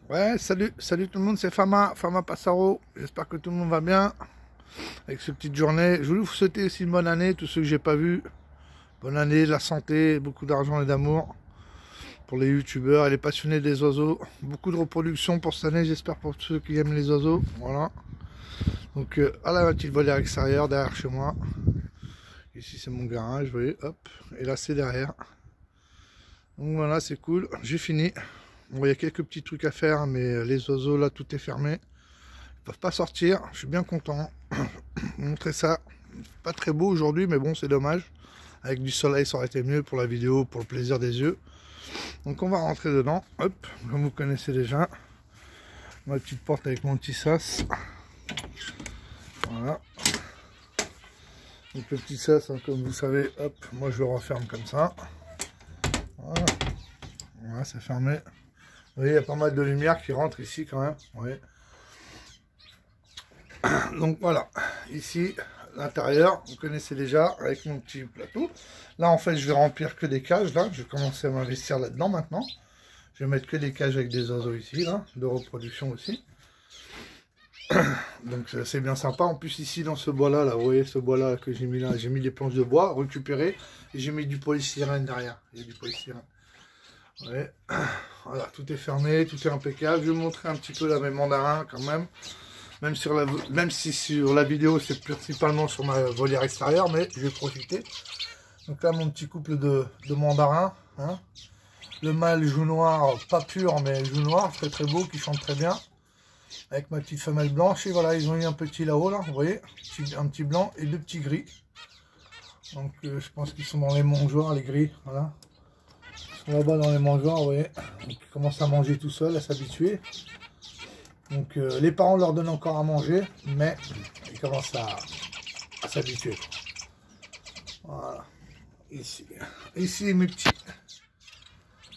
Ouais, salut tout le monde, c'est Fama Passaro. J'espère que tout le monde va bien avec cette petite journée. Je voulais vous souhaiter aussi une bonne année, tous ceux que j'ai pas vus. Bonne année, de la santé, beaucoup d'argent et d'amour pour les youtubeurs et les passionnés des oiseaux. Beaucoup de reproduction pour cette année, j'espère pour ceux qui aiment les oiseaux. Voilà. Donc, voilà ma petite volière extérieure derrière chez moi. Ici, c'est mon garage, vous voyez, hop. Et là, c'est derrière. Donc voilà, c'est cool. J'ai fini. Bon, il y a quelques petits trucs à faire, mais les oiseaux, là, tout est fermé. Ils peuvent pas sortir. Je suis bien content. Vous montrer ça. Pas très beau aujourd'hui, mais bon, c'est dommage. Avec du soleil, ça aurait été mieux pour la vidéo, pour le plaisir des yeux. Donc, on va rentrer dedans. Hop, comme vous connaissez déjà. Ma petite porte avec mon petit sas. Voilà. Donc, le petit sas, hein, comme vous savez, hop, moi je le referme comme ça. Voilà. Voilà, c'est fermé. Vous voyez, il y a pas mal de lumière qui rentre ici quand même. Oui. Donc voilà, ici, l'intérieur, vous connaissez déjà avec mon petit plateau. Là, en fait, je vais remplir que des cages. Là, je vais commencer à m'investir là-dedans maintenant. Je vais mettre que des cages avec des oiseaux ici, là, de reproduction aussi. Donc c'est bien sympa. En plus, ici, dans ce bois-là, là, vous voyez ce bois-là que j'ai mis là, j'ai mis des planches de bois récupérées et j'ai mis du polystyrène derrière. Il y a du polystyrène. Ouais. Voilà, tout est fermé, tout est impeccable. Je vais vous montrer un petit peu là mes mandarins quand même. Même si sur la vidéo c'est principalement sur ma volière extérieure, mais je vais profiter. Donc là mon petit couple de mandarins. Hein. Le mâle joue noir, pas pur mais joue noir, très très beau, qui chante très bien. Avec ma petite femelle blanche. Et voilà, ils ont eu un petit là-haut là, vous voyez, un petit blanc et deux petits gris. Donc je pense qu'ils sont dans les mangeoires, les gris, voilà. Là-bas dans les mangeoires, vous voyez, donc, ils commencent à manger tout seuls, à s'habituer. Donc les parents leur donnent encore à manger, mais ils commencent à s'habituer. Voilà. Ici mes petits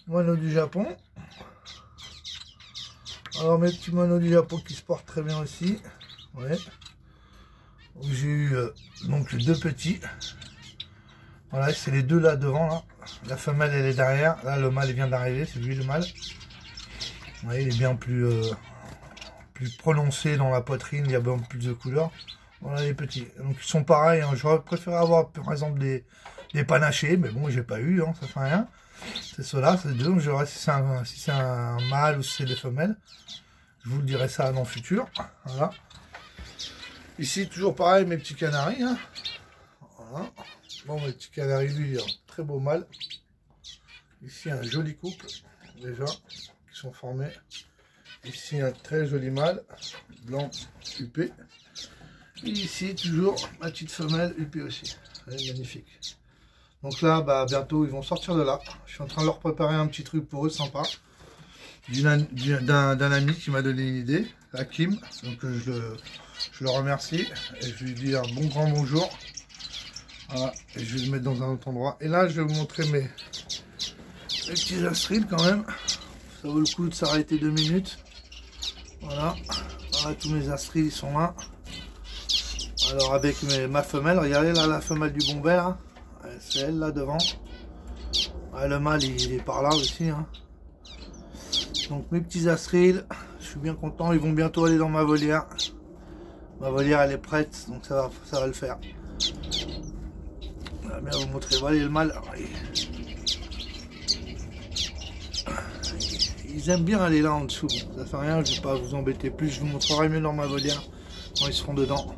moineaux du Japon. Alors mes petits moineaux du Japon qui se portent très bien aussi. Ouais. J'ai eu donc deux petits. Voilà, c'est les deux là devant là. La femelle elle est derrière. Là le mâle il vient d'arriver, c'est lui le mâle. Vous voyez, il est bien plus prononcé dans la poitrine, il y a bien plus de couleurs. Voilà les petits. Donc ils sont pareils, hein. J'aurais préféré avoir par exemple des panachés, mais bon j'ai pas eu, hein, ça fait rien. C'est ceux-là, c'est deux. Je verrai si c'est un mâle ou si c'est des femelles. Je vous le dirai ça dans le futur. Voilà. Ici toujours pareil mes petits canaris. Hein. Voilà. Bon mes petits canaris, lui, un très beau mâle. Ici un joli couple déjà qui sont formés. Ici un très joli mâle, blanc, huppé. Et ici toujours ma petite femelle huppée aussi. Elle est magnifique. Donc là, bah, bientôt ils vont sortir de là. Je suis en train de leur préparer un petit truc pour eux, sympa. D'un ami qui m'a donné une idée, Hakim. Donc je le remercie. Et je lui dis un bon grand bonjour. Voilà. Et je vais le mettre dans un autre endroit. Et là, je vais vous montrer mes petits astrides quand même. Ça vaut le coup de s'arrêter 2 minutes. Voilà. Voilà, tous mes astrides ils sont là. Alors avec ma femelle, regardez là la femelle du bon vert. Hein. C'est elle là devant. Ouais, le mâle il est par là aussi. Hein. Donc mes petits astrides, je suis bien content. Ils vont bientôt aller dans ma volière. Ma volière elle est prête, donc ça va le faire. Je vais bien vous montrer. Voilà le mâle. Ils aiment bien aller là en dessous. Ça fait rien, je ne vais pas vous embêter plus. Je vous montrerai mieux dans ma volière quand ils seront dedans.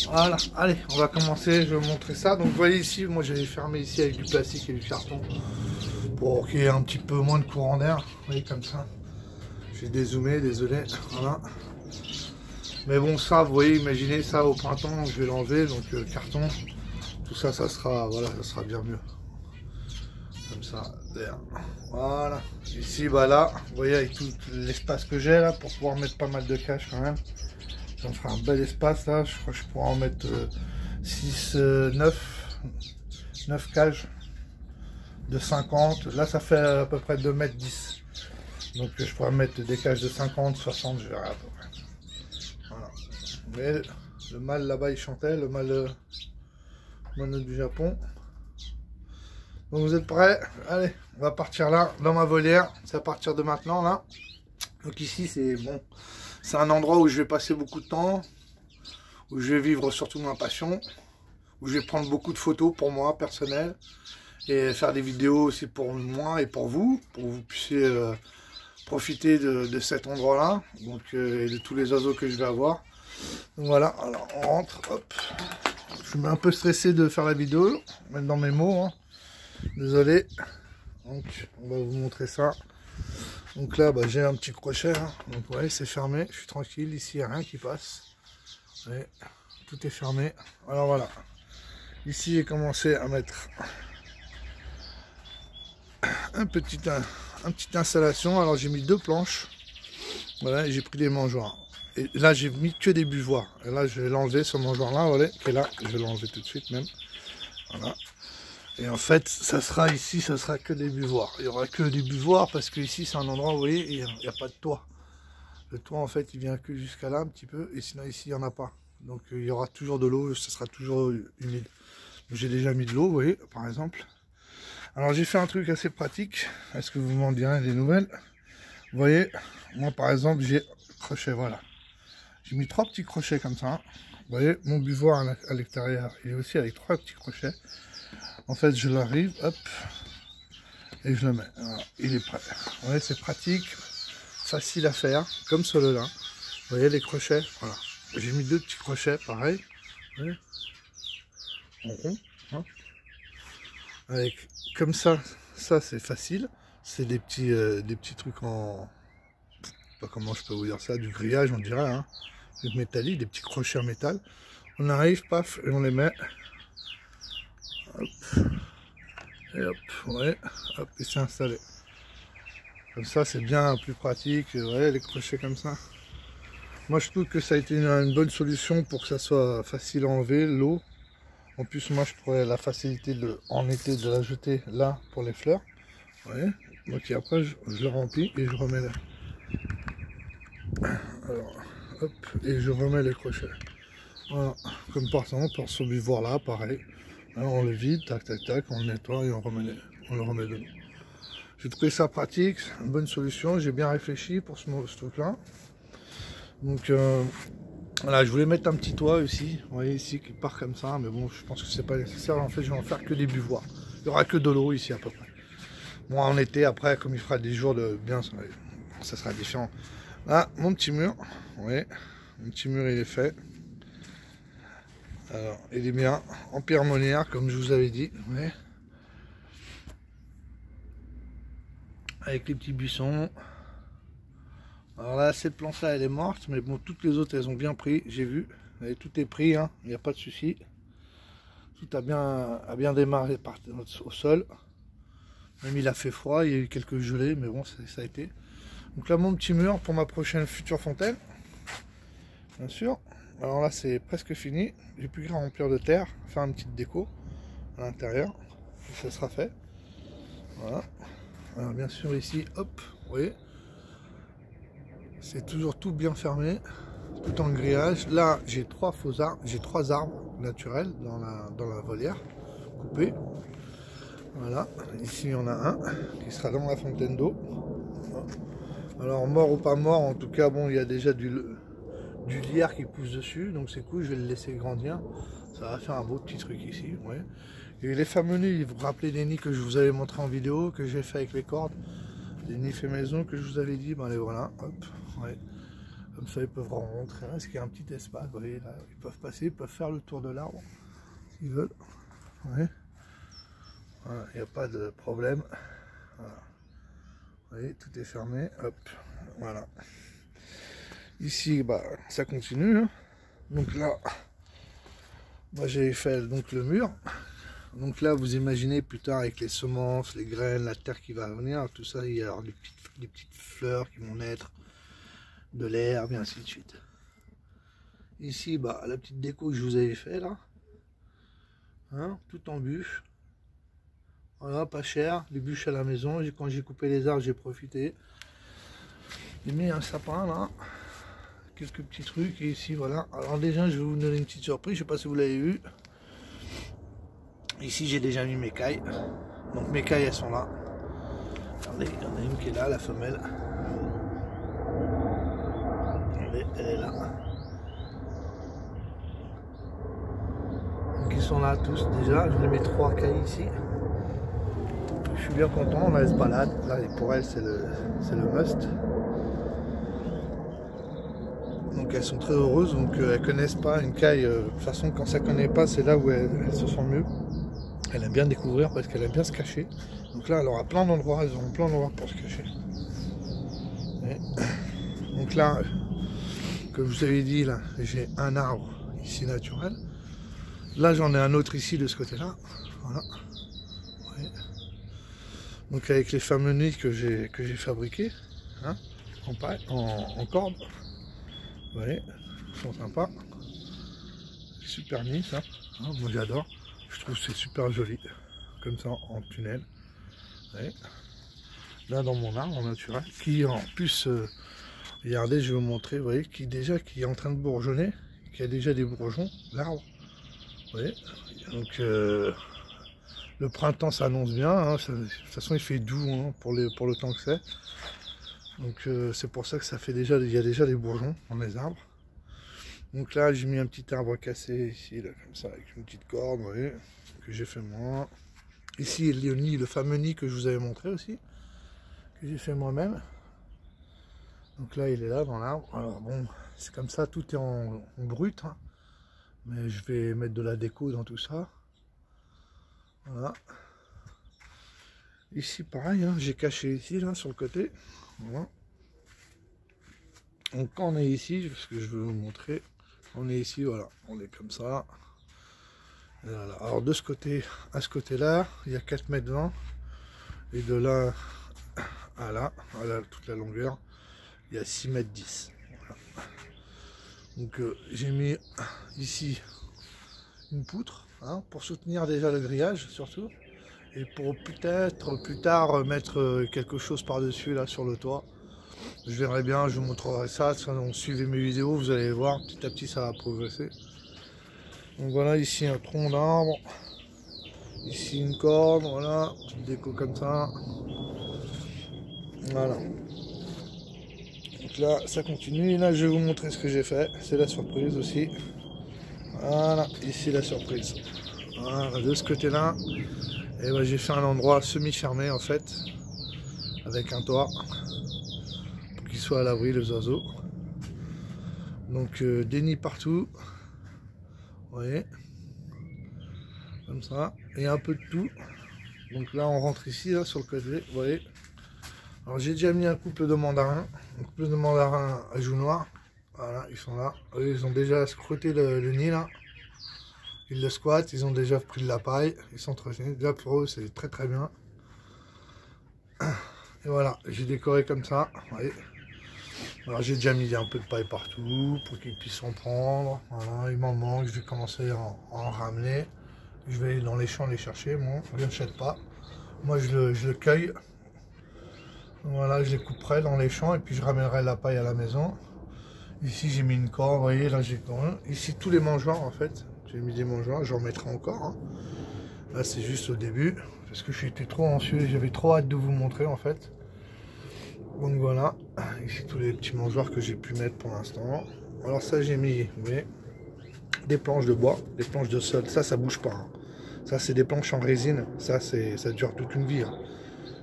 Voilà, allez, on va commencer. Je vais vous montrer ça. Donc vous voyez ici, moi j'avais fermé ici avec du plastique et du carton pour qu'il y ait un petit peu moins de courant d'air. Vous voyez comme ça. J'ai dézoomé, désolé. Voilà. Mais bon, ça, vous voyez, imaginez ça au printemps, je vais l'enlever. Donc carton, tout ça, ça sera, voilà, ça sera bien mieux. Comme ça, d'air. Voilà. Ici, bah là, vous voyez, avec tout l'espace que j'ai là, pour pouvoir mettre pas mal de caches quand même. Ça me fera un bel espace là. Je crois que je pourrais en mettre 9 cages de 50. Là, ça fait à peu près 2,10 m. Donc, je pourrais mettre des cages de 50, 60, je verrai à peu près. Voilà. Mais le mâle là-bas, il chantait, le mâle du Japon. Donc vous êtes prêts? Allez, on va partir là, dans ma volière. C'est à partir de maintenant, là. Donc ici c'est bon, c'est un endroit où je vais passer beaucoup de temps, où je vais vivre surtout ma passion, où je vais prendre beaucoup de photos pour moi, personnelles, et faire des vidéos aussi pour moi et pour que vous puissiez profiter de cet endroit-là, donc et de tous les oiseaux que je vais avoir. Donc voilà, alors on rentre, hop. Je suis un peu stressé de faire la vidéo, même dans mes mots, hein. Désolé. Donc on va vous montrer ça. Donc là, bah, j'ai un petit crochet, hein. Donc ouais, c'est fermé, je suis tranquille, ici il n'y a rien qui passe. Ouais, tout est fermé. Alors voilà, ici j'ai commencé à mettre une petite installation. Alors j'ai mis 2 planches, voilà, j'ai pris des mangeoires. Et là j'ai mis que des buvoirs. Et là je vais l'enlever ce mangeoir là, voilà, qui est là, je vais l'enlever tout de suite même. Voilà. Et en fait, ça sera ici, ça sera que des buvoirs. Il n'y aura que des buvoirs parce que ici c'est un endroit, vous voyez, il n'y a pas de toit. Le toit en fait il vient que jusqu'à là un petit peu, et sinon ici il n'y en a pas. Donc il y aura toujours de l'eau, ça sera toujours humide. J'ai déjà mis de l'eau, vous voyez, par exemple. Alors j'ai fait un truc assez pratique. Est-ce que vous m'en direz des nouvelles? Vous voyez, moi par exemple j'ai crochet, voilà. J'ai mis 3 petits crochets comme ça. Vous voyez, mon buvoir à l'extérieur, il est aussi avec 3 petits crochets. En fait, je l'arrive, hop, et je le mets. Voilà, il est prêt. Vous voyez, c'est pratique, facile à faire, comme celui-là. Vous voyez les crochets, voilà. J'ai mis 2 petits crochets, pareil. Vous voyez, en rond, hein. Avec, comme ça c'est facile. C'est des petits trucs en... Je sais pas comment je peux vous dire ça, du grillage on dirait, hein. Métallique, des petits crochets en métal. On arrive, paf, et on les met. Hop. Et hop, ouais, hop, et c'est installé. Comme ça, c'est bien plus pratique. Vous voyez, les crochets comme ça. Moi, je trouve que ça a été une bonne solution pour que ça soit facile à enlever, l'eau. En plus, moi, je pourrais la facilité en été de la jeter là pour les fleurs. Vous voyez. Donc après, je le remplis et je remets là. Alors, hop, et je remets les crochets. Voilà, comme par exemple, pour ce buvoir là, pareil. Alors, on le vide, tac, tac, tac, on le nettoie et on le remet dedans. J'ai trouvé ça pratique, une bonne solution. J'ai bien réfléchi pour ce truc là. Donc voilà, je voulais mettre un petit toit aussi, vous voyez ici qui part comme ça, mais bon, je pense que c'est pas nécessaire. En fait, je vais en faire que des buvoirs. Il n'y aura que de l'eau ici à peu près. Bon, en été, après, comme il fera des jours de bien, ça sera différent. Là, mon petit mur, oui, mon petit mur il est fait. Alors, il est bien en pierre molière, comme je vous avais dit, ouais. Avec les petits buissons. Alors là, cette planche-là, elle est morte, mais bon, toutes les autres, elles ont bien pris, j'ai vu. Et tout est pris, hein, il n'y a pas de souci. Tout a bien démarré au sol. Même il a fait froid, il y a eu quelques gelées, mais bon, ça a été. Donc là, mon petit mur pour ma prochaine future fontaine. Bien sûr. Alors là, c'est presque fini. J'ai plus qu'à remplir de terre, faire une petite déco à l'intérieur. Ça sera fait. Voilà. Alors bien sûr, ici, hop, vous voyez. C'est toujours tout bien fermé, tout en grillage. Là, j'ai 3 faux arbres, j'ai 3 arbres naturels dans la volière, coupés. Voilà, ici il y en a un qui sera dans la fontaine d'eau. Alors mort ou pas mort, en tout cas, bon, il y a déjà du lierre qui pousse dessus, donc c'est cool, je vais le laisser grandir. Ça va faire un beau petit truc ici, ouais. Et les fameux nids, vous vous rappelez des nids que je vous avais montré en vidéo, que j'ai fait avec les cordes, des nids faits maison que je vous avais dit, ben les voilà, hop. Ouais. Comme ça ils peuvent rentrer, est-ce qu'il y a un petit espace, vous voyez là, ils peuvent passer, ils peuvent faire le tour de l'arbre s'ils veulent. Ouais. Voilà, il n'y a pas de problème. Voilà. Vous voyez, tout est fermé, hop, voilà. Ici, bah, ça continue, hein. Donc là, moi j'ai fait donc le mur. Donc là, vous imaginez plus tard avec les semences, les graines, la terre qui va venir, tout ça, il y a des petites fleurs qui vont naître, de l'herbe et ainsi de suite. Ici, bah, la petite déco que je vous avais fait là, hein, tout en bûche. Voilà, pas cher, les bûches à la maison. Quand j'ai coupé les arbres, j'ai profité. J'ai mis un sapin là, quelques petits trucs, et ici voilà. Alors déjà, je vais vous donner une petite surprise, je sais pas si vous l'avez vu. Ici, j'ai déjà mis mes cailles. Donc mes cailles, elles sont là. Regardez, il y en a une qui est là, la femelle. elle est là. Donc ils sont là tous déjà, je les mets 3 cailles ici. Je suis bien content, on a l'esbalade, là pour elles c'est le must. Donc elles sont très heureuses, donc elles connaissent pas une caille, de toute façon quand ça connaît pas c'est là où elles se sentent mieux. Elle aime bien découvrir parce qu'elle aime bien se cacher. Donc là elle aura plein d'endroits, elles auront plein d'endroits pour se cacher. Et donc là, comme je vous avais dit, là j'ai un arbre ici naturel. Là j'en ai un autre ici de ce côté-là. Voilà. Ouais. Donc avec les fameux nids que j'ai fabriqués, hein, en corde. Vous voyez, ils sont sympas. Super nids ça. Hein, moi j'adore. Je trouve que c'est super joli. Comme ça en tunnel. Ouais. Là dans mon arbre naturel. Qui en plus, regardez, je vais vous montrer, vous voyez, qui est en train de bourgeonner. Qui a déjà des bourgeons, l'arbre. Vous voyez. Donc le printemps s'annonce bien, hein, de toute façon il fait doux hein, pour le temps que c'est. Donc c'est pour ça que ça fait déjà, il y a déjà des bourgeons dans les arbres. Donc là j'ai mis un petit arbre cassé ici, là, comme ça, avec une petite corde, vous voyez, que j'ai fait moi. Ici il y a le nid, le fameux nid que je vous avais montré aussi, que j'ai fait moi-même. Donc là il est là dans l'arbre. Alors bon, c'est comme ça, tout est en brut, hein, mais je vais mettre de la déco dans tout ça. Voilà. Ici pareil, hein, j'ai caché ici là sur le côté. Voilà. Donc quand on est ici, ce que je veux vous montrer, on est ici, voilà, on est comme ça. Voilà. Alors de ce côté à ce côté là, il y a 4 mètres 20 et de là à là, voilà, toute la longueur, il y a 6 mètres 10. Voilà. Donc j'ai mis ici une poutre hein, pour soutenir déjà le grillage surtout. Et pour peut-être plus tard mettre quelque chose par-dessus là sur le toit. Je verrai bien, je vous montrerai ça. Donc suivez mes vidéos, vous allez voir, petit à petit ça va progresser. Donc voilà, ici un tronc d'arbre. Ici une corde, voilà, petite déco comme ça. Voilà. Donc là, ça continue. Et là, je vais vous montrer ce que j'ai fait. C'est la surprise aussi. Voilà, ici la surprise. Voilà, de ce côté-là. Et ben, j'ai fait un endroit semi-fermé en fait, avec un toit, pour qu'ils soient à l'abri les oiseaux. Donc des nids partout, vous voyez, comme ça, et un peu de tout. Donc là on rentre ici, là, sur le côté, vous voyez. Alors j'ai déjà mis un couple de mandarins, à joues noires. Voilà, ils sont là. Eux, ils ont déjà scruté le nid là. Ils le squattent, ils ont déjà pris de la paille, ils s'entretiennent. Déjà pour eux, c'est très très bien. Et voilà, j'ai décoré comme ça. Vous voyez. Alors j'ai déjà mis un peu de paille partout pour qu'ils puissent en prendre. Voilà, il m'en manque, je vais commencer à en ramener. Je vais aller dans les champs les chercher, moi, je ne l'achète pas. Moi je le cueille. Voilà, je les couperai dans les champs et puis je ramènerai la paille à la maison. Ici j'ai mis une corde, vous voyez, là j'ai ici tous les mangeoires en fait. J'ai mis des mangeoires, j'en mettrai encore. Hein. Là c'est juste au début, parce que j'étais trop anxieux, j'avais trop hâte de vous montrer en fait. Donc voilà, ici tous les petits mangeoires que j'ai pu mettre pour l'instant. Alors ça j'ai mis, vous voyez, des planches de bois, des planches de sol, ça bouge pas. Hein. Ça c'est des planches en résine, ça dure toute une vie. Hein.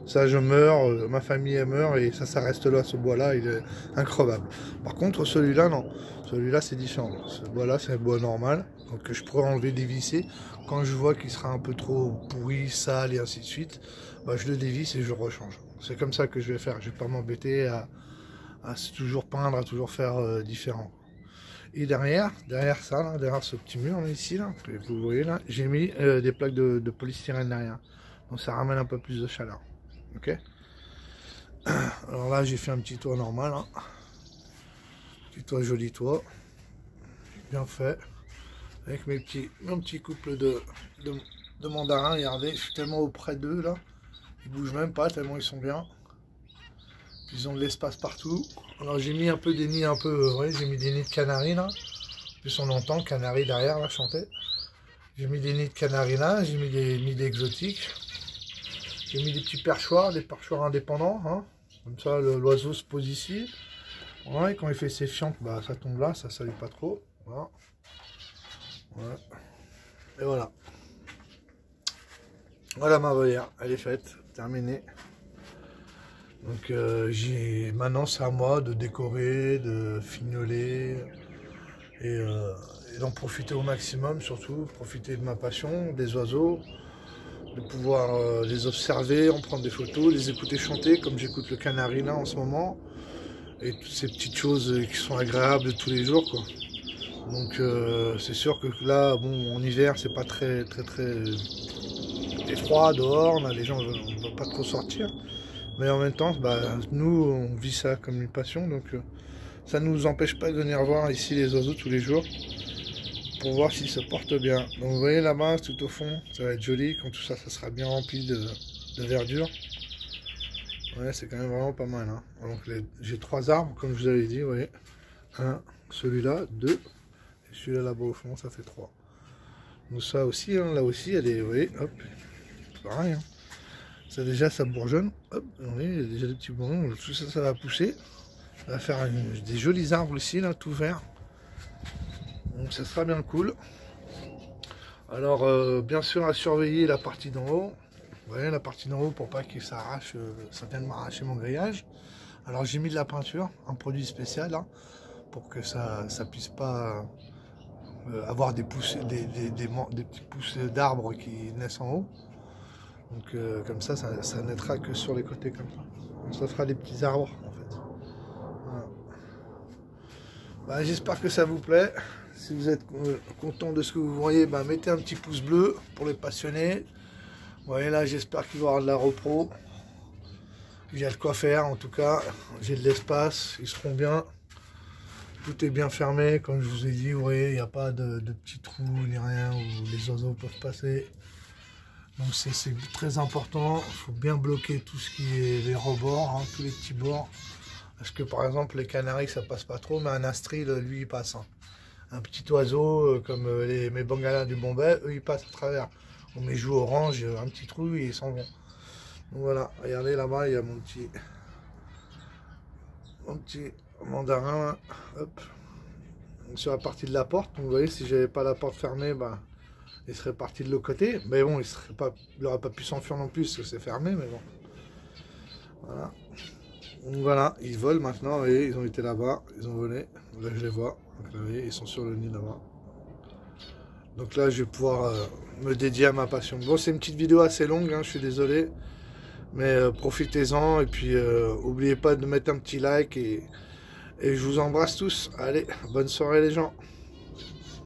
Ça je meurs, ma famille elle meurt et ça reste là, ce bois là il est increvable. Par contre celui-là non, celui-là c'est différent. Ce bois là c'est un bois normal, donc je pourrais enlever, dévisser. Quand je vois qu'il sera un peu trop pourri, sale et ainsi de suite, bah, je le dévisse et je rechange. C'est comme ça que je vais faire, je vais pas m'embêter à toujours peindre, à toujours faire différent. Et derrière ça, là, derrière ce petit mur là, ici, là, que vous voyez là, j'ai mis des plaques de polystyrène derrière. Donc ça ramène un peu plus de chaleur. Ok. Alors là j'ai fait un petit toit normal, hein. Petit toit, joli toit, bien fait, avec mon petit couple de mandarins. Regardez, je suis tellement auprès d'eux là, ils bougent même pas tellement ils sont bien. Ils ont de l'espace partout. Alors j'ai mis un peu des nids, ouais, j'ai mis des nids de canaris là. En plus on entend canaris derrière là chanter. J'ai mis des nids de canaris là, j'ai mis des nids exotiques. J'ai mis des petits perchoirs indépendants, hein. Comme ça l'oiseau se pose ici. Ouais, quand il fait ses fientes, bah ça tombe là, ça salue pas trop. Voilà. Voilà. Et voilà. Voilà ma volière, elle est faite, terminée. Donc maintenant c'est à moi de décorer, de fignoler et d'en profiter au maximum, surtout profiter de ma passion, des oiseaux, de pouvoir les observer, en prendre des photos, les écouter chanter comme j'écoute le canari là en ce moment. Et toutes ces petites choses qui sont agréables de tous les jours, quoi. Donc c'est sûr que là, bon, en hiver, c'est pas très froid dehors, là, les gens ne veulent pas trop sortir. Mais en même temps, bah, nous, on vit ça comme une passion, donc ça ne nous empêche pas de venir voir ici les oiseaux tous les jours pour voir s'ils se portent bien. Donc vous voyez là-bas, tout au fond, ça va être joli quand tout ça, ça sera bien rempli de verdure. Ouais, c'est quand même vraiment pas mal. Hein. Donc j'ai 3 arbres, comme je vous avais dit, vous voyez. Un, celui-là, 2. Et celui-là là-bas au fond, ça fait 3. Donc ça aussi, hein, là aussi, elle est, vous voyez, hop, pareil. Hein. Ça déjà, ça bourgeonne. Hop, vous voyez, il y a déjà des petits bourgeons. Tout ça, ça va pousser. Ça va faire des jolis arbres ici, là, tout vert. Donc ça sera bien cool. Alors, bien sûr, à surveiller la partie d'en haut. Vous voyez la partie d'en haut pour pas que ça arrache, ça vienne m'arracher mon grillage. Alors j'ai mis de la peinture, un produit spécial hein, pour que ça puisse pas avoir des pousses, des petits pousses d'arbres qui naissent en haut. Donc comme ça naîtra que sur les côtés comme ça. Donc, ça fera des petits arbres en fait. Voilà. Bah, j'espère que ça vous plaît. Si vous êtes content de ce que vous voyez, bah, mettez un petit pouce bleu pour les passionnés. Vous voyez là, j'espère qu'il va y avoir de la repro. Il y a de quoi faire en tout cas. J'ai de l'espace, ils seront bien. Tout est bien fermé, comme je vous ai dit. Vous voyez, il n'y a pas de petits trous ni rien où les oiseaux peuvent passer. Donc c'est très important. Il faut bien bloquer tout ce qui est les rebords, hein, tous les petits bords. Parce que par exemple, les canaris, ça passe pas trop, mais un astril, lui, il passe. Hein. Un petit oiseau comme mes bengalins du Bombay, eux, ils passent à travers. On met joue orange, un petit trou et ils s'en vont. Donc voilà, regardez là-bas, il y a mon petit mandarin, hop, sur la partie de la porte. Donc vous voyez, si j'avais pas la porte fermée, bah, il serait parti de l'autre côté. Mais bon, il n'aurait pas pu s'enfuir non plus, parce que c'est fermé, mais bon. Voilà. Donc voilà, ils volent maintenant, vous voyez, ils ont été là-bas, ils ont volé. Là, je les vois. Donc là, vous voyez, ils sont sur le nid là-bas. Donc là, je vais pouvoir me dédier à ma passion. Bon, c'est une petite vidéo assez longue, hein, je suis désolé. Mais profitez-en et puis n'oubliez pas de mettre un petit like et je vous embrasse tous. Allez, bonne soirée les gens.